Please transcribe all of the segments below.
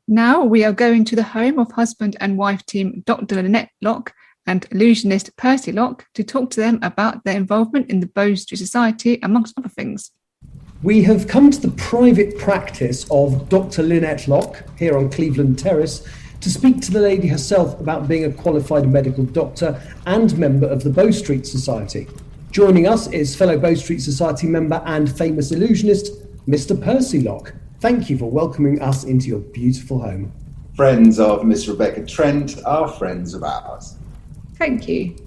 Now we are going to the home of husband and wife team Dr. Lynette Locke and illusionist Percy Locke to talk to them about their involvement in the Bow Street Society, amongst other things. We have come to the private practice of Dr. Lynette Locke here on Cleveland Terrace to speak to the lady herself about being a qualified medical doctor and member of the Bow Street Society. Joining us is fellow Bow Street Society member and famous illusionist, Mr. Percy Locke. Thank you for welcoming us into your beautiful home. Friends of Miss Rebecca Trent are friends of ours. Thank you.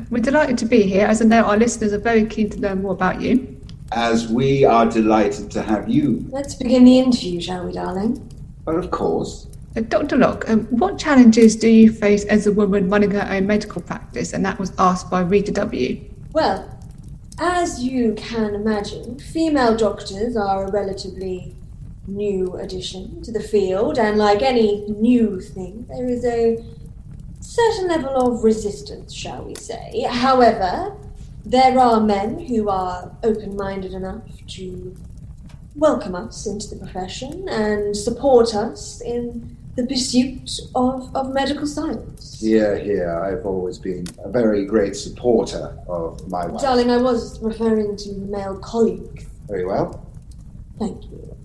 We're delighted to be here, as I know our listeners are very keen to learn more about you. As we are delighted to have you. Let's begin the interview, shall we, darling? But of course. Dr. Locke, what challenges do you face as a woman running her own medical practice? And that was asked by Rita W. Well, as you can imagine, female doctors are a relatively new addition to the field, and like any new thing, there is a certain level of resistance, shall we say. However, there are men who are open-minded enough to welcome us into the profession and support us in the pursuit of medical science. Here, I've always been a very great supporter of my wife. Darling, I was referring to male colleagues. Very well. Thank you.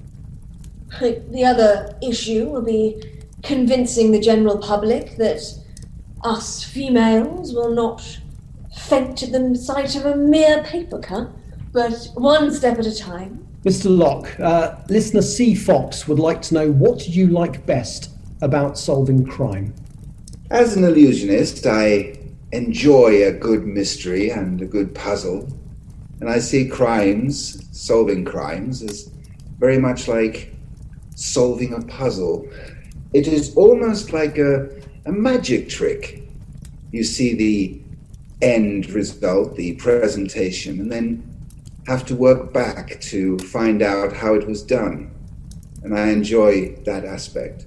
The other issue will be convincing the general public that us females will not faint at the sight of a mere paper cut, but one step at a time. Mr. Locke, listener C. Fox would like to know what you like best about solving crime. As an illusionist, I enjoy a good mystery and a good puzzle, and I see solving crimes, as very much like solving a puzzle. It is almost like a magic trick. You see the end result, the presentation, and then have to work back to find out how it was done. And I enjoy that aspect.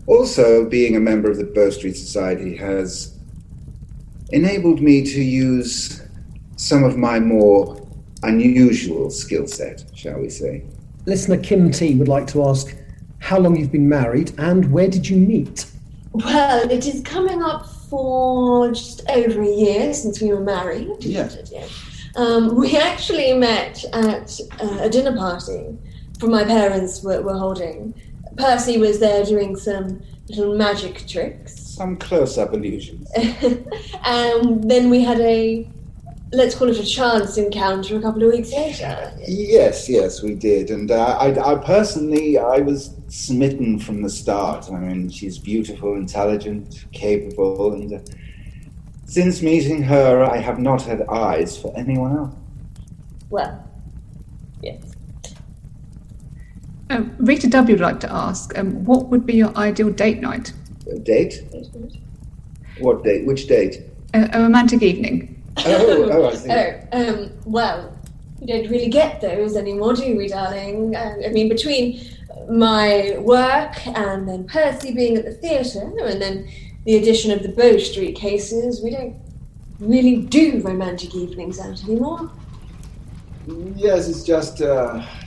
Also, being a member of the Bow Street Society has enabled me to use some of my more unusual skill set, shall we say. Listener Kim T would like to ask how long you've been married and where did you meet? Well, it is coming up for just over a year since we were married. Yes. We actually met at a dinner party my parents were holding. Percy was there doing some little magic tricks. Some close-up illusions. And then we had let's call it a chance encounter a couple of weeks later. Yes, we did. And I personally, I was smitten from the start. I mean, she's beautiful, intelligent, capable, and since meeting her, I have not had eyes for anyone else. Well, yes. Rita W. would like to ask, what would be your ideal date night? A date? What date? Which date? A romantic evening. I see. Well, we don't really get those anymore, do we, darling? I mean, between my work and then Percy being at the theatre and then the addition of the Bow Street cases, we don't really do romantic evenings out anymore. Yes, it's just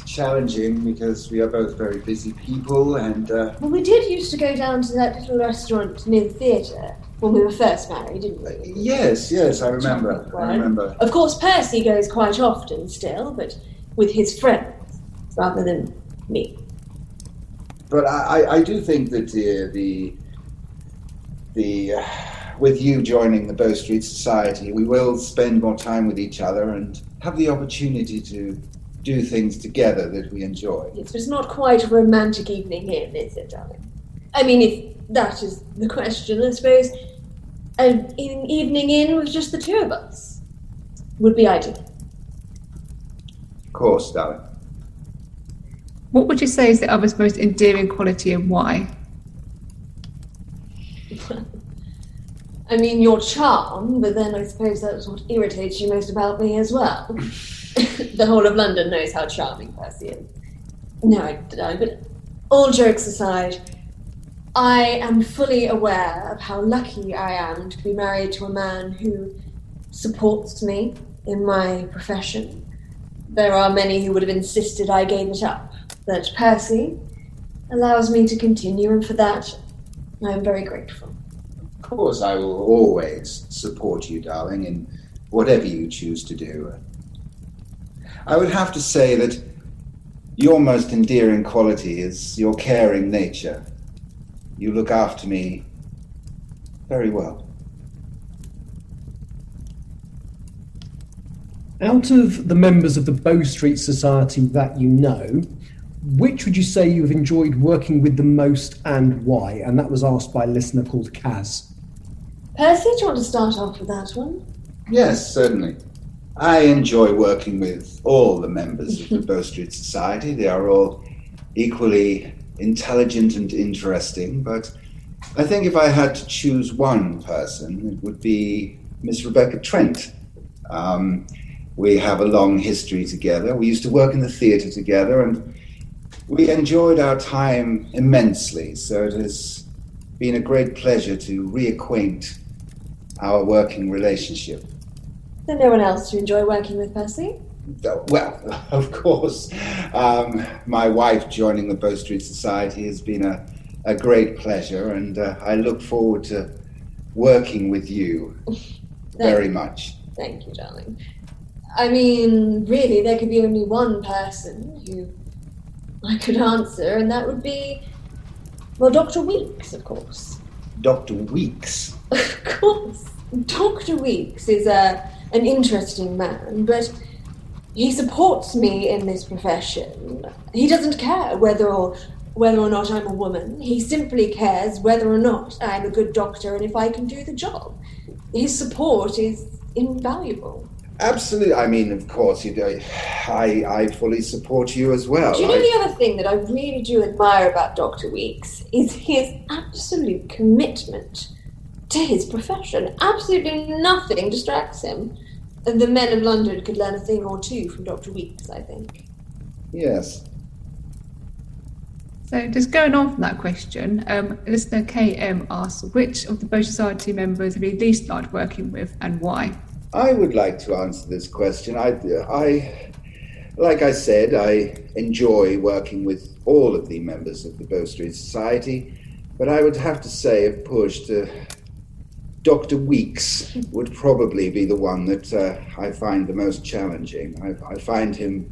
challenging because we are both very busy people and... Well, we did used to go down to that little restaurant near the theatre when we were first married, didn't we? Yes, I remember. Of course, Percy goes quite often still, but with his friends rather than me. But I do think that with you joining the Bow Street Society, we will spend more time with each other and have the opportunity to do things together that we enjoy. Yes, but it's not quite a romantic evening in, is it, darling? I mean, if that is the question, I suppose an evening in with just the two of us would be ideal. Of course, darling. What would you say is the other's most endearing quality and why? I mean, your charm, but then I suppose that's what irritates you most about me as well. The whole of London knows how charming Percy is. No, but all jokes aside, I am fully aware of how lucky I am to be married to a man who supports me in my profession. There are many who would have insisted I gave it up, but Percy, allows me to continue, and for that, I am very grateful. Of course, I will always support you, darling, in whatever you choose to do. I would have to say that your most endearing quality is your caring nature. You look after me very well. Out of the members of the Bow Street Society that you know, which would you say you've enjoyed working with the most and why? And that was asked by a listener called Kaz. Percy, do you want to start off with that one? Yes, certainly. I enjoy working with all the members of the Bow Street Society. They are all equally intelligent and interesting, but I think if I had to choose one person, it would be Miss Rebecca Trent. We have a long history together. We used to work in the theatre together, and we enjoyed our time immensely, so it has been a great pleasure to reacquaint our working relationship. Is there no one else you enjoy working with, Percy? Well, of course, my wife joining the Bow Street Society has been a great pleasure, and I look forward to working with you very much. Thank you, darling. I mean, really, there could be only one person who I could answer, and that would be, well, Dr. Weeks, of course. Dr. Weeks? Of course. Dr. Weeks is an interesting man, but he supports me in this profession. He doesn't care whether or not I'm a woman. He simply cares whether or not I'm a good doctor and if I can do the job. His support is invaluable. Absolutely. I mean, of course, I fully support you as well. Do you know the other thing that I really do admire about Dr. Weeks is his absolute commitment to his profession. Absolutely nothing distracts him. The men of London could learn a thing or two from Dr. Weeks, I think. Yes. So just going on from that question, listener KM asks, which of the Bow Society members have you least liked working with and why? I would like to answer this question. I like I said, I enjoy working with all of the members of the Bow Street Society, but I would have to say, if pushed, Dr. Weeks would probably be the one that I find the most challenging. I find him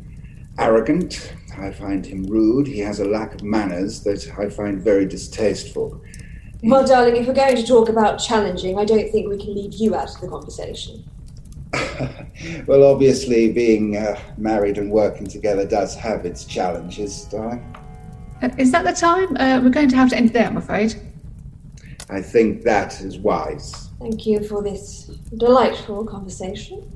arrogant, I find him rude, he has a lack of manners that I find very distasteful. Well, darling, if we're going to talk about challenging, I don't think we can leave you out of the conversation. Well, obviously, being married and working together does have its challenges, darling. Is that the time? We're going to have to end there, I'm afraid. I think that is wise. Thank you for this delightful conversation.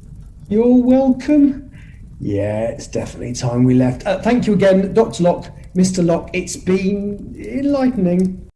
You're welcome. Yeah, it's definitely time we left. Thank you again, Dr. Locke, Mr. Locke. It's been enlightening.